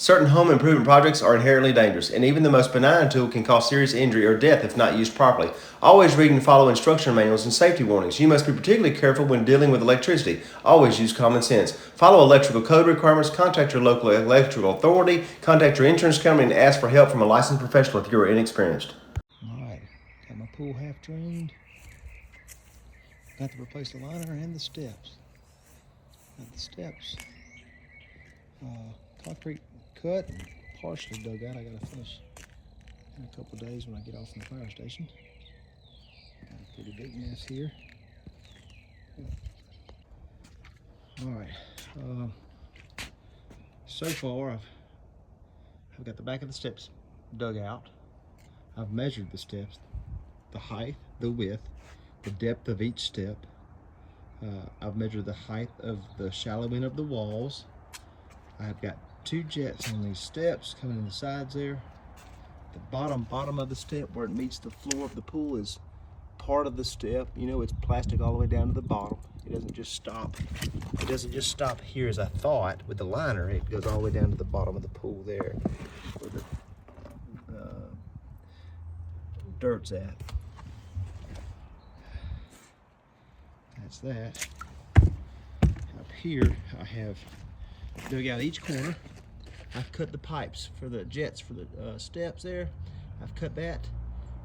Certain home improvement projects are inherently dangerous, and even the most benign tool can cause serious injury or death if not used properly. Always read and follow instruction manuals and safety warnings. You must be particularly careful when dealing with electricity. Always use common sense. Follow electrical code requirements, contact your local electrical authority, contact your insurance company, and ask for help from a licensed professional if you are inexperienced. Alright, got my pool half drained. Got to replace the liner and the steps. Got the steps concrete cut and partially dug out. I gotta finish in a couple of days when I get off from the fire station. Got a pretty big mess here. Alright, so far I've got the back of the steps dug out. I've measured the steps, the height, the width, the depth of each step. I've measured the height of the shallow end of the walls. I've got 2 jets on these steps coming in the sides there. The bottom of the step where it meets the floor of the pool is part of the step. You know, it's plastic all the way down to the bottom. It doesn't just stop. It doesn't just stop here as I thought with the liner. It goes all the way down to the bottom of the pool there where the dirt's at. That's that. Up here I have dug out each corner. I've cut the pipes for the jets for the steps there. I've cut that,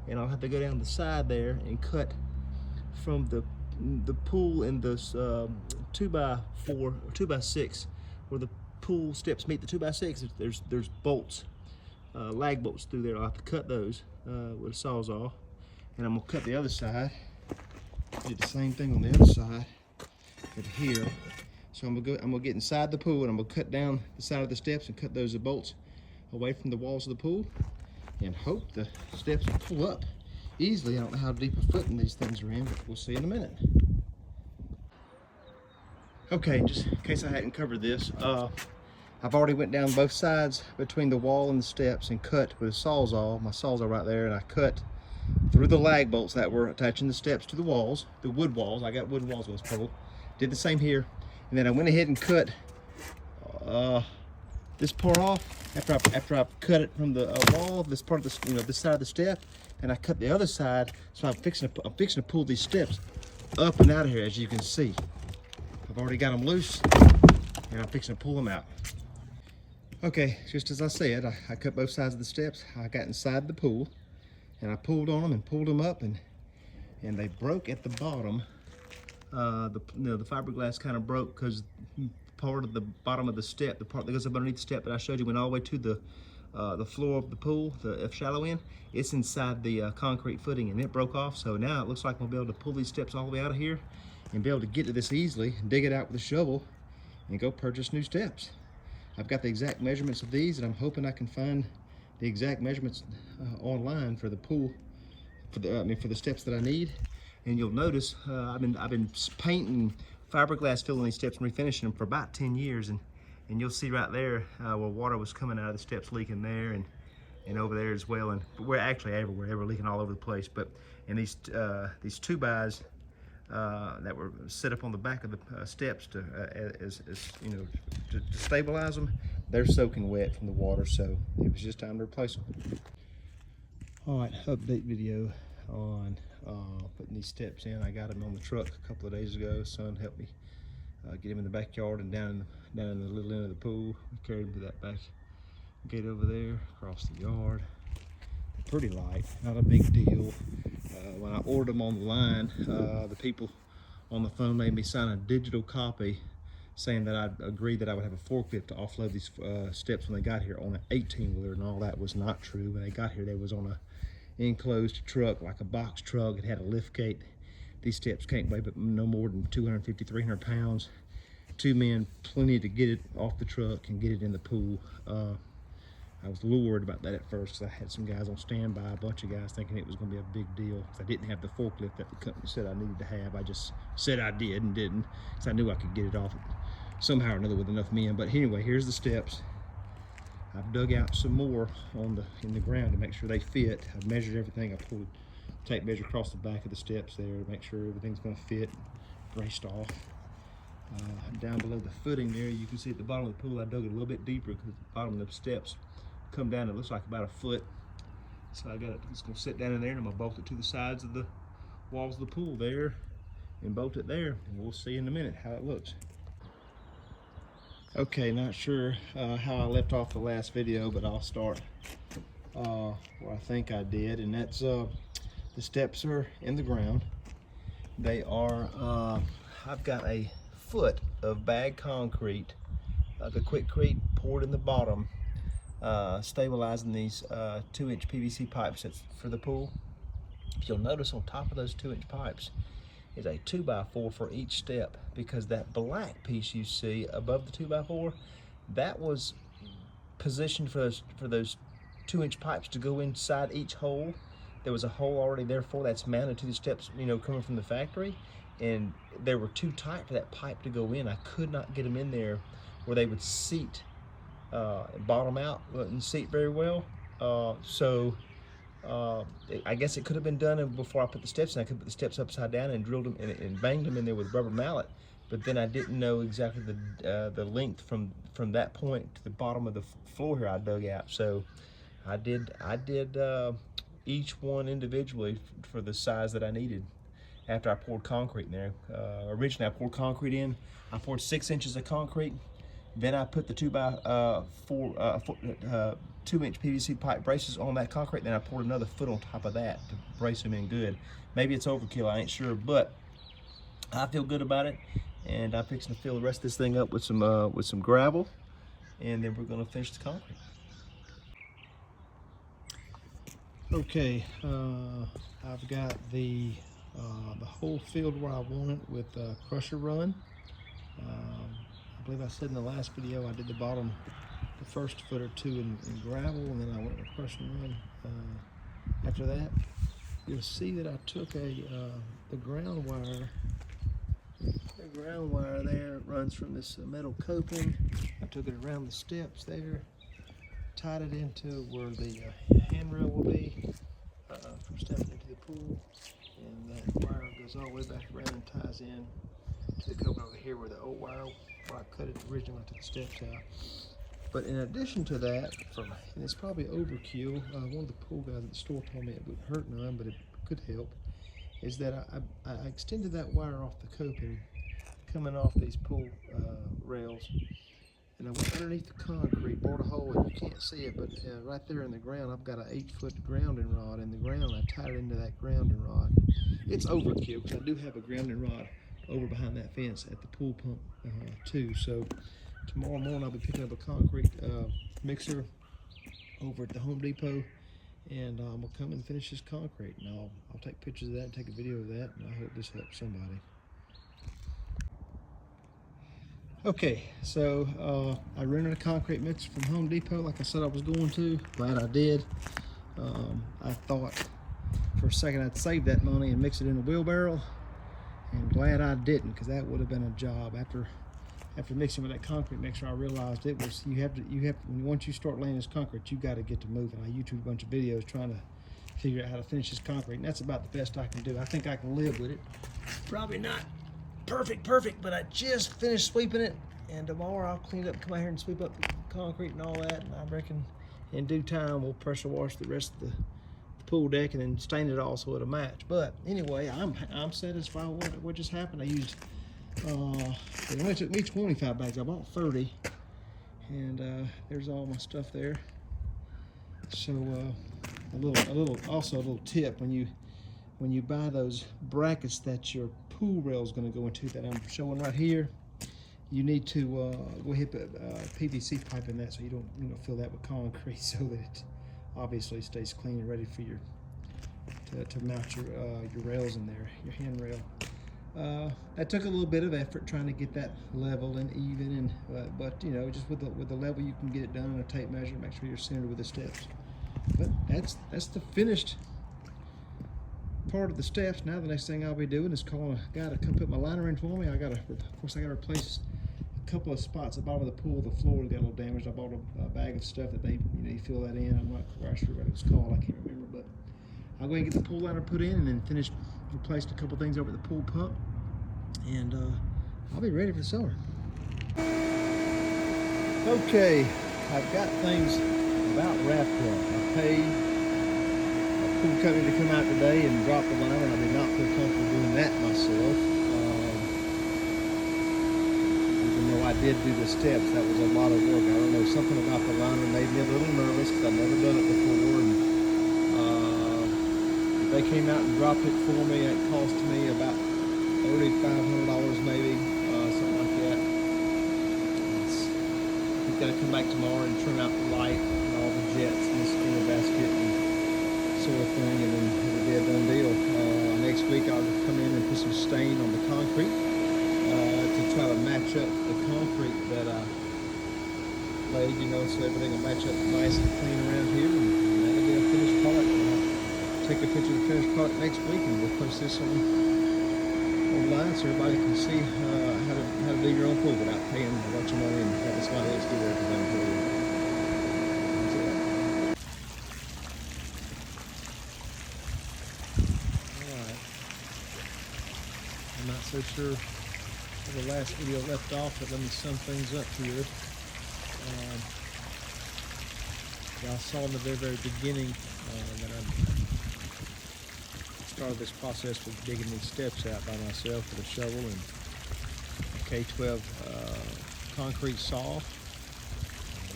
and I'll have to go down the side there and cut from the pool in this 2x4 or 2x6 where the pool steps meet the 2x6. There's bolts, lag bolts through there. I'll have to cut those with a sawzall, and I'm gonna cut the other side. Did the same thing on the other side. But here. So I'm gonna get inside the pool and I'm gonna cut down the side of the steps and cut those bolts away from the walls of the pool and hope the steps will pull up easily. I don't know how deep a footing these things are in, but we'll see in a minute. Okay, just in case I hadn't covered this, I've already went down both sides between the wall and the steps and cut with a sawzall, my sawzall right there, and I cut through the lag bolts that were attaching the steps to the walls, the wood walls. I got wood walls on this pole. Did the same here. And then I went ahead and cut this part off after I cut it from the wall. This part of the this side of the step, and I cut the other side. So I'm fixing to pull these steps up and out of here, as you can see. I've already got them loose, and I'm fixing to pull them out. Okay, just as I said, I cut both sides of the steps. I got inside the pool, and I pulled on them and pulled them up, and they broke at the bottom. The fiberglass kind of broke because part of the bottom of the step, the part that goes up underneath the step that I showed you, went all the way to the floor of the pool, the shallow end. It's inside the concrete footing, and it broke off. So now it looks like we'll be able to pull these steps all the way out of here and be able to get to this easily, and dig it out with a shovel, and go purchase new steps. I've got the exact measurements of these, and I'm hoping I can find the exact measurements online for the pool, for the steps that I need. And you'll notice I've been painting fiberglass filling these steps and refinishing them for about 10 years, and you'll see right there where water was coming out of the steps leaking there, and over there as well, and we're actually everywhere, leaking all over the place. But and these 2x that were set up on the back of the steps to to stabilize them, they're soaking wet from the water, so it was just time to replace them. All right, update video on putting these steps in. I got them on the truck a couple of days ago. Son helped me get him in the backyard and down in the little end of the pool. I carried him to that back gate over there, across the yard. They're pretty light, not a big deal. When I ordered them on the line, the people on the phone made me sign a digital copy saying that I'd agreed that I would have a forklift to offload these steps when they got here on an 18-wheeler, and all that was not true. When they got here, they was on a enclosed truck, like a box truck. It had a lift gate. These steps can't weigh but no more than 250, 300 pounds. 2 men, plenty to get it off the truck and get it in the pool. I was a little worried about that at first, because I had some guys on standby, a bunch of guys thinking it was going to be a big deal. I didn't have the forklift that the company said I needed to have. I just said I did and didn't, because I knew I could get it off somehow or another with enough men. But anyway, here's the steps. I've dug out some more in the ground to make sure they fit. I've measured everything. I pulled tape measure across the back of the steps there to make sure everything's going to fit, braced off. down below the footing there. You can see at the bottom of the pool I dug it a little bit deeper because the bottom of the steps come down, it looks like about a foot. So I got it, it's gonna sit down in there, and I'm gonna bolt it to the sides of the walls of the pool there and bolt it there, and we'll see in a minute how it looks. Okay, not sure how I left off the last video, but I'll start where I think I did, and that's the steps are in the ground. They are, I've got a foot of bag concrete, the Quickcrete poured in the bottom, stabilizing these 2-inch PVC pipes that's for the pool. You'll notice on top of those 2-inch pipes is a 2x4 for each step, because that black piece you see above the 2x4, that was positioned for those 2-inch pipes to go inside each hole. There was a hole already there for that's mounted to the steps, you know, coming from the factory, and they were too tight for that pipe to go in. I could not get them in there where they would seat, bottom out, wouldn't seat very well. I guess it could have been done before I put the steps in. I could put the steps upside down and drilled them and banged them in there with rubber mallet, but then I didn't know exactly the length from that point to the bottom of the floor here I dug out. So I did each one individually for the size that I needed after I poured concrete in there. Originally I poured concrete in. I poured 6 inches of concrete. Then I put the 2-inch PVC pipe braces on that concrete. Then I poured another foot on top of that to brace them in good. Maybe it's overkill, I ain't sure, but I feel good about it. And I'm fixing to fill the rest of this thing up with some gravel, and then we're gonna finish the concrete. Okay, I've got the whole filled where I want it with crusher run. I believe I said in the last video I did the bottom, the first foot or two in gravel, and then I went with crush and run. After that, you'll see that I took the ground wire. The ground wire there runs from this metal coping. I took it around the steps there, tied it into where the handrail will be from stepping into the pool, and that wire goes all the way back around and ties in to the coping over here where the old wire, where I cut it originally when I took the steps out. But in addition to that, and it's probably overkill, one of the pool guys at the store told me it wouldn't hurt none, but it could help, is that I extended that wire off the coping coming off these pool rails, and I went underneath the concrete, bored a hole, and you can't see it, but right there in the ground, I've got an 8-foot grounding rod in the ground. I tied it into that grounding rod. It's overkill because I do have a grounding rod over behind that fence at the pool pump too. So tomorrow morning I'll be picking up a concrete mixer over at the Home Depot, and I'm gonna come and finish this concrete, and I'll take pictures of that and take a video of that, and I hope this helps somebody. Okay, so I rented a concrete mixer from Home Depot like I said I was going to. Glad I did. I thought for a second I'd save that money and mix it in a wheelbarrow, and glad I didn't, because that would have been a job. After mixing with that concrete mixer, I realized it was, once you start laying this concrete, you got to get to moving. I YouTube a bunch of videos trying to figure out how to finish this concrete, and that's about the best I can do. I think I can live with it. Probably not perfect, but I just finished sweeping it, and tomorrow I'll clean it up, come out here and sweep up the concrete and all that, and I reckon in due time we'll pressure wash the rest of the pool deck and then stain it all so it'll match. But anyway, I'm satisfied with what just happened. I used it only took me 25 bags. I bought 30, and there's all my stuff there. So a little tip: when you buy those brackets that your pool rail is going to go into, that I'm showing right here, you need to go hit a PVC pipe in that, so you don't fill that with concrete, so that it obviously stays clean and ready for your to mount your rails in there, your handrail. That took a little bit of effort trying to get that level and even, and but just with the level you can get it done on a tape measure. Make sure you're centered with the steps. But that's the finished part of the steps. Now the next thing I'll be doing is calling a guy to come put my liner in for me. Of course I gotta replace a couple of spots at the bottom of the pool. The floor got a little damaged. I bought a bag of stuff that they you fill that in. I'm not quite sure what it's called. I can't remember, but I'll go ahead and get the pool liner put in, and then replaced a couple things over at the pool pump, and I'll be ready for the summer. Okay, I've got things about wrapped up. I paid a pool company to come out today and drop the liner. I did not feel comfortable doing that myself. Even though I did do the steps, that was a lot of work. I don't know, something about the liner made me a little nervous because I've never done it before. And if they came out and dropped it for me, it cost me about $3,500 maybe, something like that. We've got to come back tomorrow and trim out the light and all the jets and the spinner basket and sort of thing, and then it'll be a done deal. Next week I'll come in and put some stain on the concrete to try to match up the concrete that I laid, you know, so everything will match up nice and clean around here, and that'll be a finished product. I'll take a picture of the finished product next week, and we'll post this online so everybody can see how to do your own pool without paying a bunch of money and having somebody else do everything for you. Alright. I'm not so sure where the last video left off, but let me sum things up here. Y'all saw in the very beginning that I started this process with digging these steps out by myself with a shovel and a K12 concrete saw.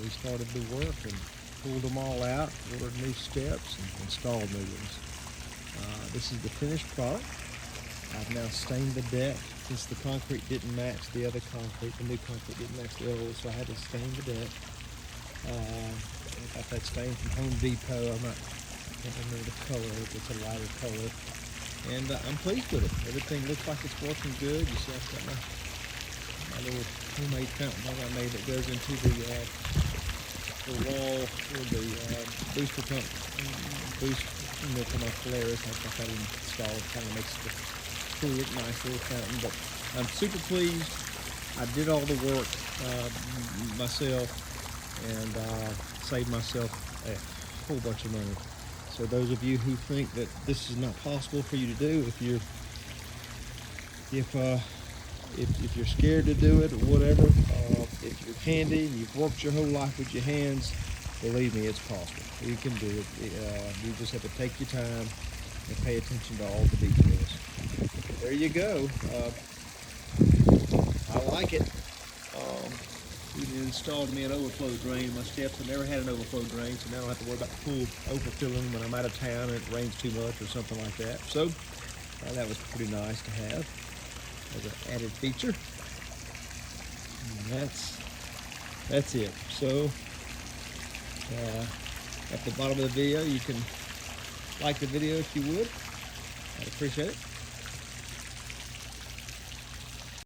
We started the work and pulled them all out, ordered new steps, and installed new ones. This is the finished product. I've now stained the deck since the concrete didn't match the other concrete. The new concrete didn't match the old, so I had to stain the deck. I got that stain from Home Depot. I can't remember the color. It's a lighter color. And I'm pleased with it. Everything looks like it's working good. You see I've got my little homemade fountain I made that goes into the wall for the booster pump boost, you know, for my flares. I've got that installed. It kind of makes the pool look nice, little fountain. But I'm super pleased. I did all the work myself and saved myself a whole bunch of money. So those of you who think that this is not possible for you to do, if you're scared to do it or whatever, if you're handy and you've worked your whole life with your hands, believe me, it's possible. You can do it. You just have to take your time and pay attention to all the details. There you go. I like it. We installed me an overflow drain in my steps. I never had an overflow drain, so now I don't have to worry about the pool overfilling when I'm out of town and it rains too much or something like that. So that was pretty nice to have as an added feature. And that's it. So at the bottom of the video, you can like the video if you would. I'd appreciate it.